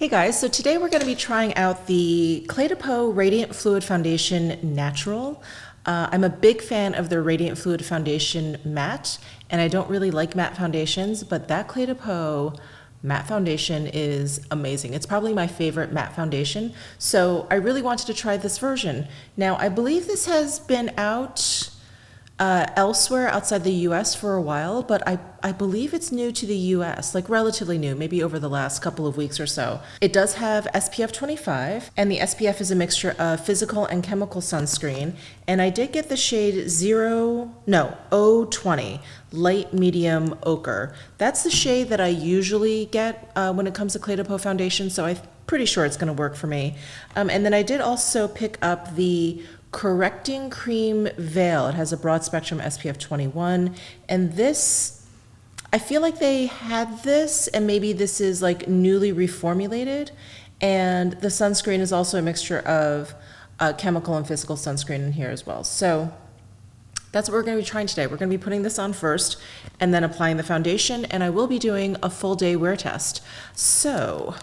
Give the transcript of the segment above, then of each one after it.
Hey guys, so today we're going to be trying out the CLE DE PEAU Radiant Fluid Foundation Natural. I'm a big fan of the Radiant Fluid Foundation Matte, and I don't really like matte foundations, but that CLE DE PEAU matte foundation is amazing. It's probably my favorite matte foundation, so I really wanted to try this version. Now, I believe this has been out elsewhere outside the US for a while, but I believe it's new to the US, like relatively new, maybe over the last couple of weeks or so. It does have SPF 25, and the SPF is a mixture of physical and chemical sunscreen, and I did get the shade 020, light medium ochre. That's the shade that I usually get when it comes to CLE DE PEAU foundation, so I'm pretty sure it's going to work for me. And then I did also pick up the Correcting Cream Veil. It has a broad spectrum SPF 21, and this, I feel like they had this, and maybe this is like newly reformulated, and the sunscreen is also a mixture of chemical and physical sunscreen in here as well. So that's what we're going to be trying today. We're going to be putting this on first and then applying the foundation, and I will be doing a full day wear test. So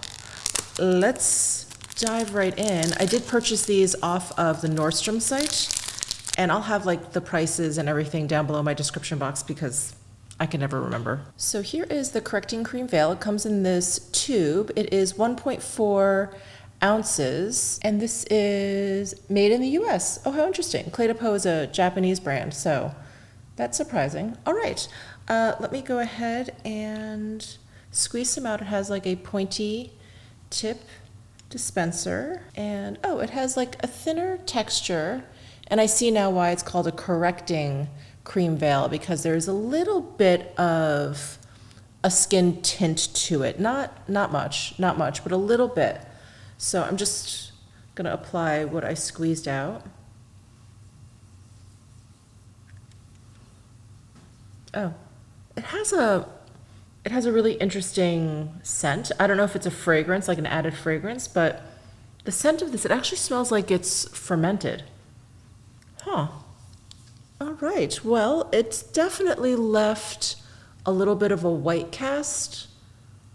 let's dive right in. I did purchase these off of the Nordstrom site, and I'll have like the prices and everything down below my description box because I can never remember. So here is the Correcting Cream Veil. It comes in this tube. It is 1.4 ounces, and this is made in the US. Oh, how interesting. CLE DE PEAU is a Japanese brand, so that's surprising. All right, let me go ahead and squeeze some out. It has like a pointy tip dispenser, and oh, it has like a thinner texture, and I see now why it's called a correcting cream veil, because there's a little bit of a skin tint to it. Not much, but a little bit. So I'm just gonna apply what I squeezed out. Oh, it has a really interesting scent. I don't know if it's a fragrance, like an added fragrance, but the scent of this, it actually smells like it's fermented. Huh. All right, well, it's definitely left a little bit of a white cast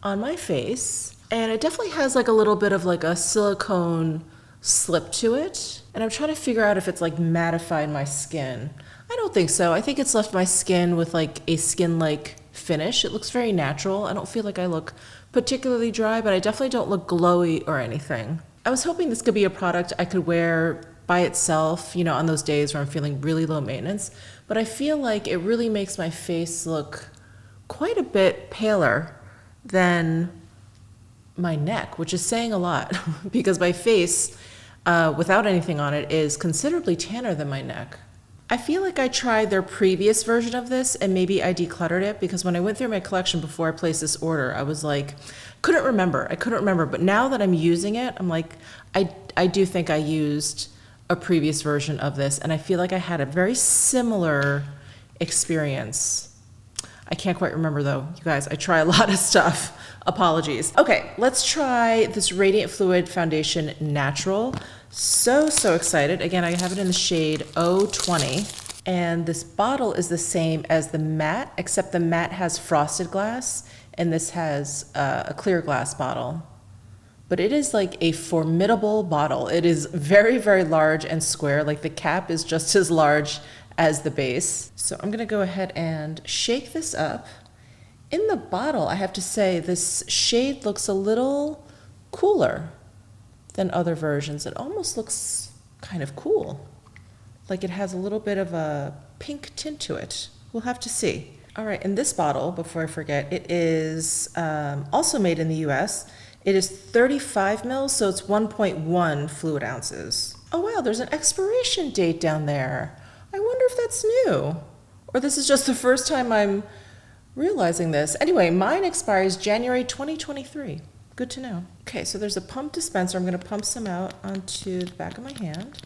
on my face, and it definitely has like a little bit of like a silicone slip to it. And I'm trying to figure out if it's like mattified my skin. I don't think so. I think it's left my skin with like a skin-like finish. It looks very natural. I don't feel like I look particularly dry, but I definitely don't look glowy or anything. I was hoping this could be a product I could wear by itself, you know, on those days where I'm feeling really low maintenance, but I feel like it really makes my face look quite a bit paler than my neck, which is saying a lot because my face, without anything on it, is considerably tanner than my neck. I feel like I tried their previous version of this and maybe I decluttered it, because when I went through my collection before I placed this order, I was like, I couldn't remember. But now that I'm using it, I'm like, I do think I used a previous version of this, and I feel like I had a very similar experience. I can't quite remember though, you guys. I try a lot of stuff. Apologies. Okay, let's try this Radiant Fluid Foundation Natural. So excited. Again, I have it in the shade 020, and this bottle is the same as the matte, except the matte has frosted glass, and this has a clear glass bottle. But it is like a formidable bottle. It is very, very large and square. Like the cap is just as large as the base. So I'm gonna go ahead and shake this up. In the bottle, I have to say, this shade looks a little cooler than other versions. It almost looks kind of cool. Like it has a little bit of a pink tint to it. We'll have to see. All right, in this bottle, before I forget, it is also made in the US. It is 35 mils, so it's 1.1 fluid ounces. Oh wow, there's an expiration date down there. I wonder if that's new, or this is just the first time I'm realizing this. Anyway, mine expires January 2023. Good to know. Okay, so there's a pump dispenser. I'm gonna pump some out onto the back of my hand.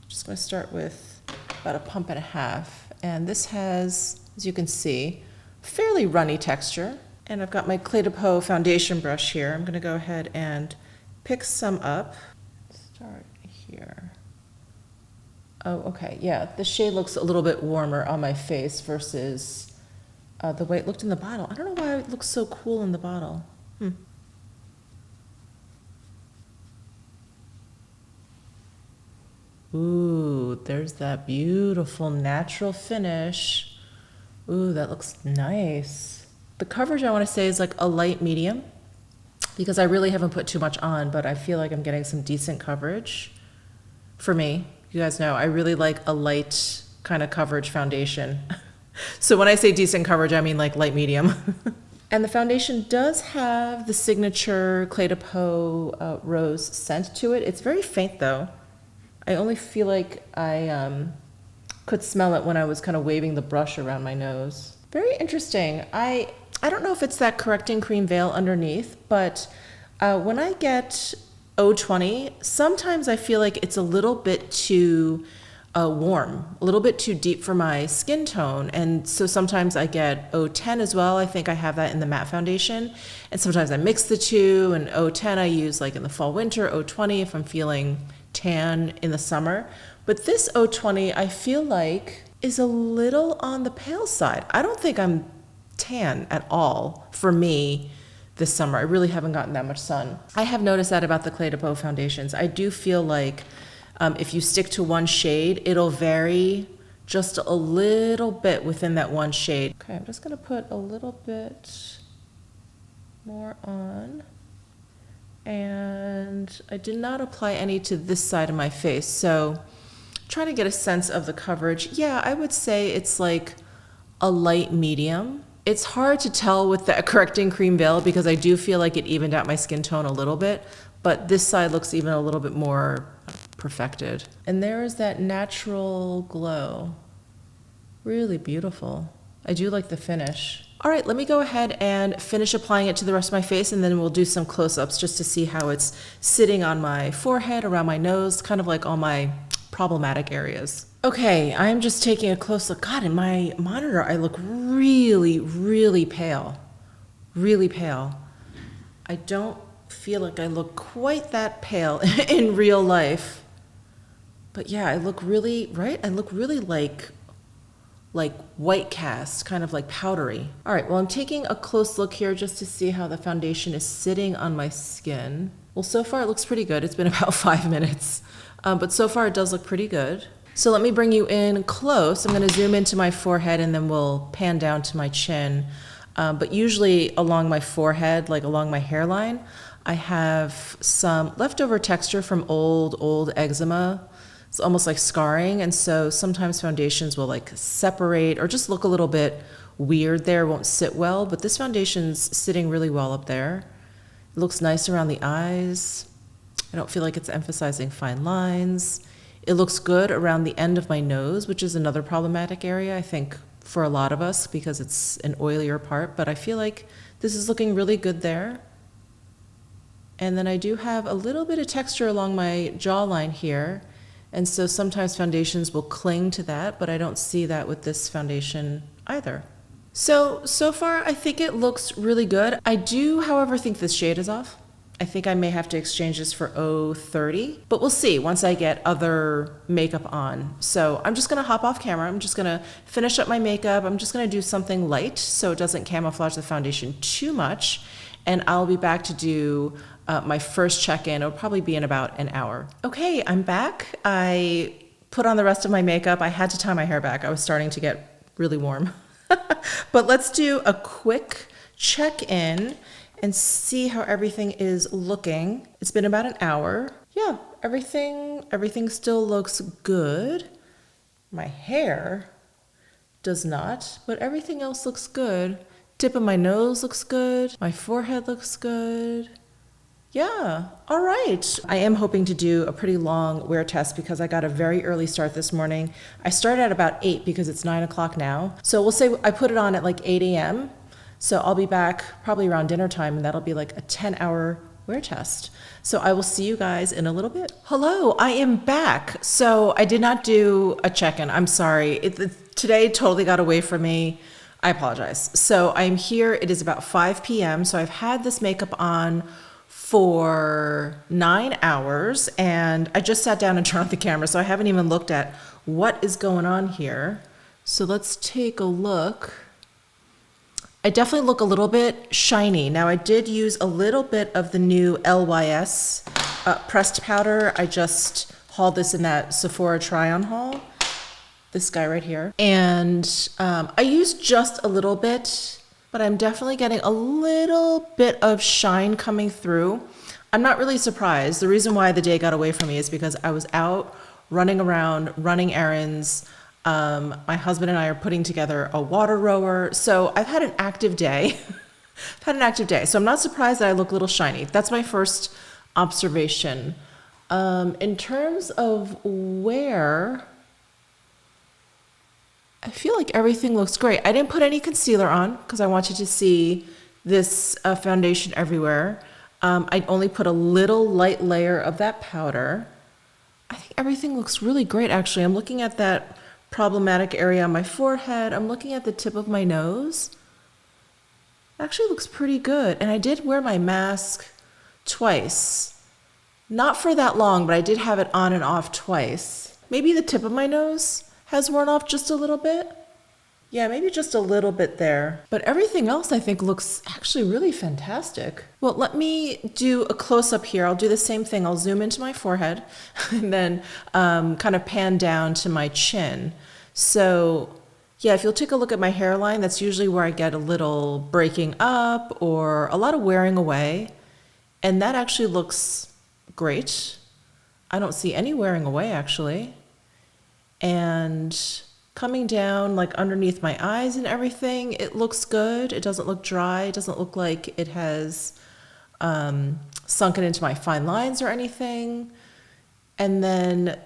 Just gonna start with about a pump and a half. And this has, as you can see, fairly runny texture. And I've got my CLE DE PEAU foundation brush here. I'm gonna go ahead and pick some up. Start here. Oh, okay, yeah, the shade looks a little bit warmer on my face versus the way it looked in the bottle. I don't know why it looks so cool in the bottle. Ooh, there's that beautiful natural finish. Ooh, that looks nice. The coverage I want to say is like a light medium because I really haven't put too much on, but I feel like I'm getting some decent coverage. For me, you guys know, I really like a light kind of coverage foundation. So when I say decent coverage, I mean like light medium. And the foundation does have the signature CLE De Peau rose scent to it. It's very faint though. I only feel like I could smell it when I was kind of waving the brush around my nose. Very interesting. I don't know if it's that correcting cream veil underneath, but when I get 020, sometimes I feel like it's a little bit too warm, a little bit too deep for my skin tone. And so sometimes I get 010 as well. I think I have that in the matte foundation. And sometimes I mix the two, and 010 I use like in the fall, winter, 020 if I'm feeling tan in the summer. But this 020 I feel like is a little on the pale side. I don't think I'm tan at all for me this summer. I really haven't gotten that much sun. I have noticed that about the CLE De Peau foundations. I do feel like if you stick to one shade, it'll vary just a little bit within that one shade. Okay, I'm just gonna put a little bit more on. And I did not apply any to this side of my face. So trying to get a sense of the coverage. Yeah, I would say it's like a light medium. It's hard to tell with the correcting cream veil because I do feel like it evened out my skin tone a little bit, but this side looks even a little bit more perfected. And there is that natural glow. Really beautiful. I do like the finish. All right, let me go ahead and finish applying it to the rest of my face, and then we'll do some close-ups just to see how it's sitting on my forehead, around my nose, kind of like all my problematic areas. Okay, I'm just taking a close look. God, in my monitor, I look really, really pale. Really pale. I don't feel like I look quite that pale in real life. But yeah, I look really, right? I look really like white cast, kind of like powdery. All right, well, I'm taking a close look here just to see how the foundation is sitting on my skin. Well, so far it looks pretty good. It's been about 5 minutes, but so far it does look pretty good. So let me bring you in close. I'm gonna zoom into my forehead and then we'll pan down to my chin. But usually along my forehead, like along my hairline, I have some leftover texture from old eczema. It's almost like scarring, and so sometimes foundations will like separate or just look a little bit weird there, won't sit well, but this foundation's sitting really well up there. It looks nice around the eyes. I don't feel like it's emphasizing fine lines. It looks good around the end of my nose, which is another problematic area, I think, for a lot of us because it's an oilier part, but I feel like this is looking really good there. And then I do have a little bit of texture along my jawline here. And so sometimes foundations will cling to that, but I don't see that with this foundation either. So far I think it looks really good. I do, however, think this shade is off. I think I may have to exchange this for 030, but we'll see once I get other makeup on. So I'm just gonna hop off camera. I'm just gonna finish up my makeup. I'm just gonna do something light so it doesn't camouflage the foundation too much. And I'll be back to do my first check-in. It'll probably be in about an hour. Okay, I'm back. I put on the rest of my makeup. I had to tie my hair back. I was starting to get really warm. But let's do a quick check-in and see how everything is looking. It's been about an hour. Yeah, everything still looks good. My hair does not, but everything else looks good. Tip of my nose looks good. My forehead looks good. Yeah, all right. I am hoping to do a pretty long wear test because I got a very early start this morning. I started at about 8 because it's 9 o'clock now. So we'll say I put it on at like 8 a.m. So I'll be back probably around dinner time, and that'll be like a 10-hour wear test. So I will see you guys in a little bit. Hello, I am back. So I did not do a check-in. I'm sorry. Today totally got away from me. I apologize. So I'm here. It is about 5 p.m. So I've had this makeup on for 9 hours, and I just sat down and turned on the camera, so I haven't even looked at what is going on here. So let's take a look. I definitely look a little bit shiny. Now I did use a little bit of the new LYS pressed powder. I just hauled this in that Sephora try-on haul. This guy right here. And I used just a little bit, but I'm definitely getting a little bit of shine coming through. I'm not really surprised. The reason why the day got away from me is because I was out running around, running errands. My husband and I are putting together a water rower. So I've had an active day. So I'm not surprised that I look a little shiny. That's my first observation. In terms of wear, I feel like everything looks great. I didn't put any concealer on because I wanted to see this foundation everywhere. I only put a little light layer of that powder. I think everything looks really great, actually. I'm looking at that problematic area on my forehead. I'm looking at the tip of my nose. It actually looks pretty good. And I did wear my mask twice. Not for that long, but I did have it on and off twice. Maybe the tip of my nose has worn off just a little bit. Yeah, maybe just a little bit there. But everything else I think looks actually really fantastic. Well, let me do a close-up here. I'll do the same thing. I'll zoom into my forehead and then kind of pan down to my chin. So yeah, if you'll take a look at my hairline, that's usually where I get a little breaking up or a lot of wearing away. And that actually looks great. I don't see any wearing away actually. And coming down like underneath my eyes and everything, it looks good. It doesn't look dry. It doesn't look like it has sunken into my fine lines or anything. And then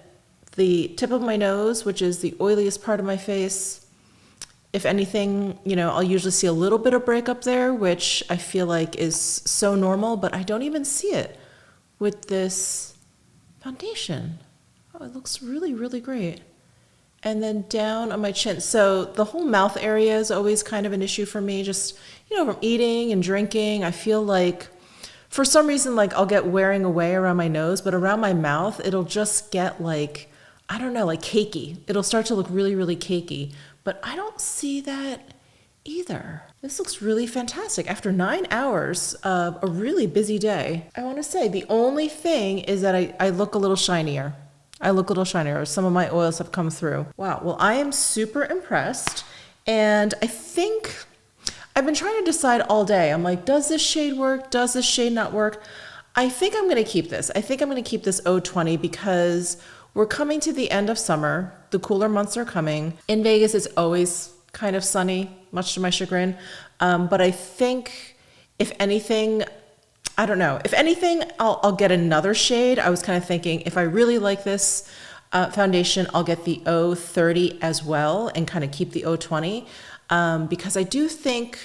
the tip of my nose, which is the oiliest part of my face, if anything, you know, I'll usually see a little bit of breakup there, which I feel like is so normal, but I don't even see it with this foundation. Oh, it looks really, really great. And then down on my chin. So the whole mouth area is always kind of an issue for me. Just, you know, from eating and drinking, I feel like for some reason, like I'll get wearing away around my nose, but around my mouth, it'll just get like, I don't know, like cakey. It'll start to look really, really cakey. But I don't see that either. This looks really fantastic. After 9 hours of a really busy day, I want to say the only thing is that I look a little shinier. Some of my oils have come through. Wow, well, I am super impressed. And I think I've been trying to decide all day. I'm like, does this shade work? Does this shade not work? I think I'm gonna keep this. I think I'm gonna keep this 020 because we're coming to the end of summer. The cooler months are coming. In Vegas, it's always kind of sunny, much to my chagrin. But I think if anything, I don't know. If anything, I'll get another shade. I was kind of thinking if I really like this foundation, I'll get the 030 as well and kind of keep the 020 because I do think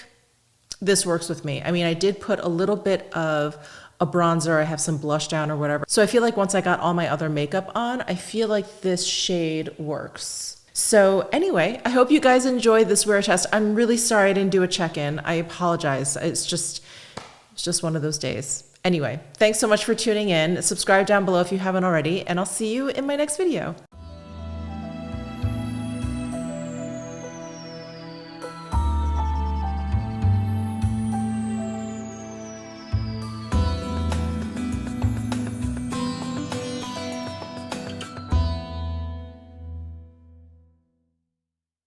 this works with me. I mean, I did put a little bit of a bronzer. I have some blush down or whatever. So I feel like once I got all my other makeup on, I feel like this shade works. So anyway, I hope you guys enjoyed this wear test. I'm really sorry I didn't do a check-in. I apologize. It's just one of those days. Anyway, thanks so much for tuning in. Subscribe down below if you haven't already, and I'll see you in my next video.